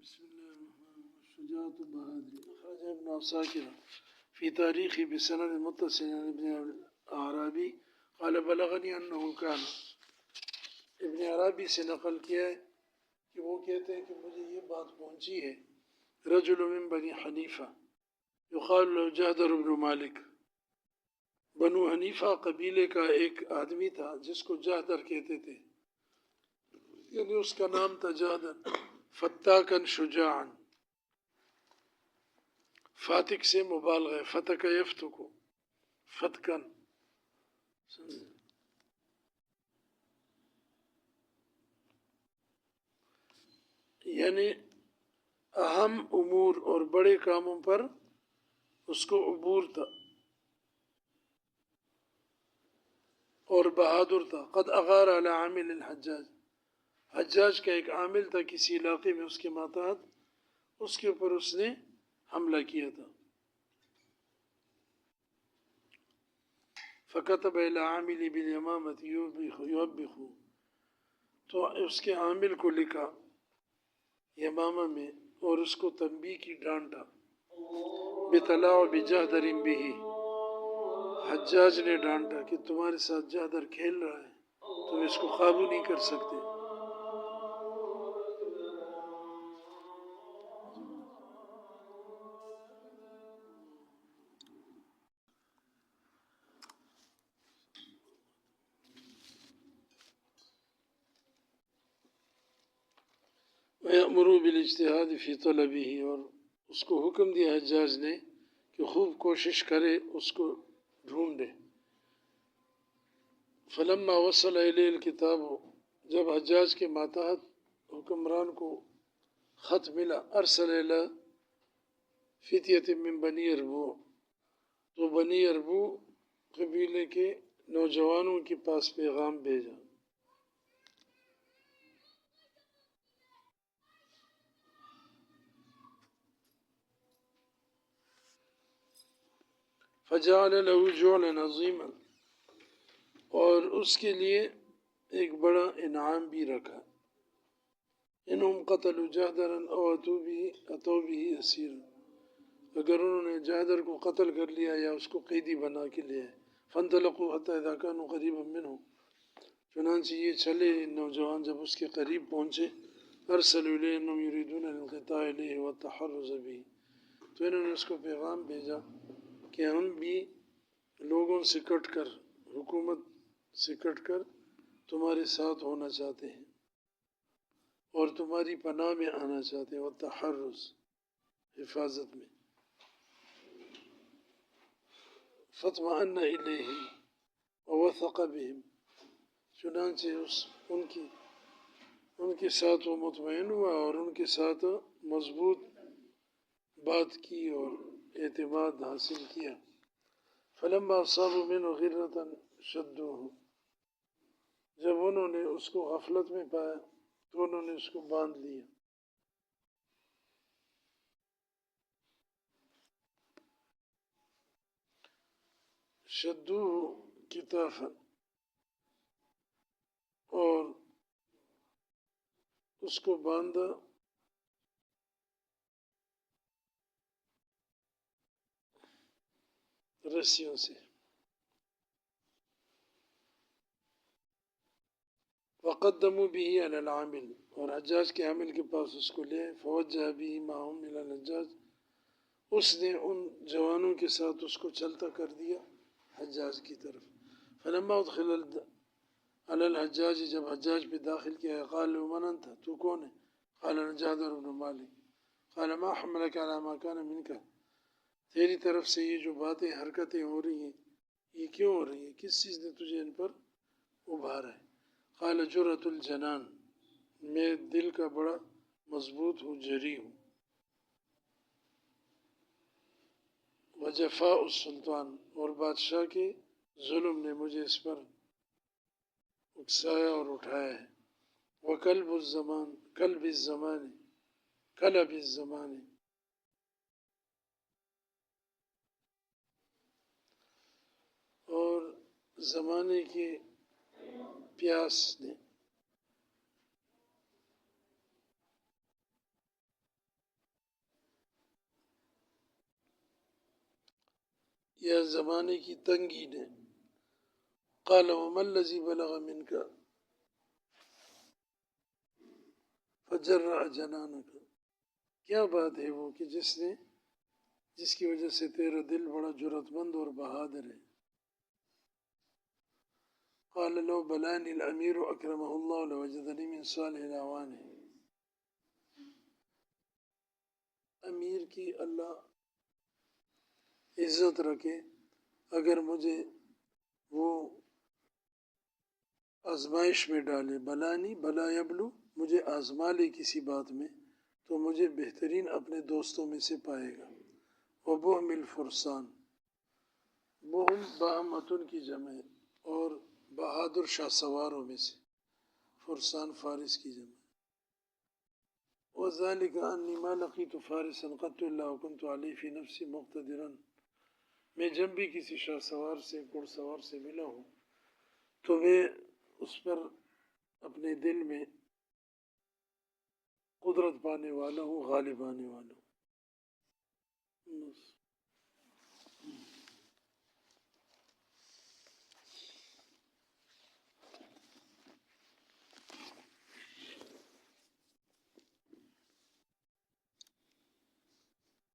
بسم الله الرحمن الرحيم. الشجاعة البهادري أخرج ابن عساكر في تاريخه بسند متصل عن ابن الأعرابي قال بلغني أنه كان ابن عرابی سے نقل کیا ہے کہ وہ کہتے ہیں کہ مجھے یہ بات پہنچی ہے رجل من بنی حنیفہ یقال له جہدر بن مالک، بنو حنیفہ قبیلے کا ایک آدمی تھا جس کو جہدر کہتے تھے، یعنی اس کا نام تھا جہدر، فتاکن شجاعن، فاتق سے مبالغہ، فتک یفتکو، فتکن، یعنی اہم امور اور بڑے کاموں پر اس کو عبور تھا اور بہادر تھا۔ قد اغار علی عامل الحجاج، حجاج کا ایک عامل تھا کسی علاقے میں اس کے ماتحت، اس کے اوپر اس نے حملہ کیا تھا۔ فکتب الی عامل بالیمامۃ یوبخ، تو اس کے عامل کو لکھا یمامہ میں اور اس کو تنبیہ کی ڈانٹا، بتلاعب جہدر بہ، حجاج نے ڈانٹا کہ تمہارے ساتھ جہدر کھیل رہا ہے، تم اس کو قابو نہیں کر سکتے۔ وَيَأْمُرُ بِالِاجْتِهَادِ فِي طَلَبِهِ، اور اس کو حکم دیا حجاج نے کہ خوب کوشش کرے اس کو ڈھونڈے۔ فلما وصل الیہ الکتاب، جب حجاج کے ماتحت حکمران کو خط ملا، ارسل الی فتیۃ من بنی اربو، تو بنی اربو قبیلے کے نوجوانوں کے پاس پیغام بھیجا۔ فجعل له جعلا عظیما، اور اس کے لیے ایک بڑا انعام بھی رکھا۔ انہم قتلوا جہدرا او اتوا به اسیرا، اگر انہوں نے جہدر کو قتل کر لیا یا اس کو قیدی بنا کے لیا ہے۔ فانطلقوا حتی اذا كانوا قریبا منه، چنانچہ یہ چلے نوجوان جب اس کے قریب پہنچے، ارسلوا الیہ انہم یریدون الانقطاع الیہ والتحرز به، تو انہوں نے اس کو پیغام بھیجا کہ ہم بھی لوگوں سے کٹ کر، حکومت سے کٹ کر تمہارے ساتھ ہونا چاہتے ہیں اور تمہاری پناہ میں آنا چاہتے ہیں، والتحرز، حفاظت میں۔ فاطمأن الیہم ووثق بہم، چنانچہ ان کے ساتھ وہ مطمئن ہوا اور ان کے ساتھ مضبوط بات کی اور اعتماد حاصل کیا۔ فلما اصابوا منہ غرۃ شدوہ، جب انہوں نے اس کو غفلت میں پایا تو انہوں نے اس کو باندھ لیا۔ شدوہ کتافا، اور اس کو باندھا رسیوں سے۔ وقدموا به علی العامل، اور حجاج کے عامل کے پاس اس کو لے، فوجہ به معهم الی الحجاج، اس نے ان جوانوں کے ساتھ اس کو چلتا کر دیا حجاج کی طرف۔ فلما ادخل علی الحجاج، جب حجاج پہ داخل کیا، قال له من انت، تو کون ہے؟ قال انا جہدر بن مالک۔ قال ما حملك على ما كان منك، تیری طرف سے یہ جو باتیں حرکتیں ہو رہی ہیں یہ کیوں ہو رہی ہیں، کس چیز نے تجھے ان پر ابھارا ہے؟ قال جرۃ الجنان، میں دل کا بڑا مضبوط ہوں، جری ہوں۔ وجفاء السلطان، اور بادشاہ کے ظلم نے مجھے اس پر اکسایا اور اٹھایا ہے۔ وکلب الزمان، کلب الزمان، کلب الزمان، اور زمانے کے پیاس نے، یا زمانے کی تنگی نے. قال وما الذي بلغ منك فجرع جنانك، کیا بات ہے وہ کہ جس کی وجہ سے تیرا دل بڑا جرأت مند اور بہادر ہے. قال لو بلاني الامیر اکرمہ اللہ لوجدنی من صالح الاعوان. امیر کی اللہ عزت رکھے، اگر مجھے وہ آزمائش میں ڈالے، بلانی بلا یبلو، مجھے آزما لے کسی بات میں، تو مجھے بہترین اپنے دوستوں میں سے پائے گا. وبہم الفرسان، بہم بہمتن کی جمع ہے اور بہادر شاہ سواروں میں سے، فرسان فارس کی جمع. وذلك انی ما لقیت فارسا قط الا وكنت علیہ فی نفسی مقتدرا. میں جب بھی کسی شاہ سوار سے، گھڑ سوار سے ملا ہوں تو میں اس پر اپنے دل میں قدرت پانے والا ہوں، غالب آنے والا ہوں.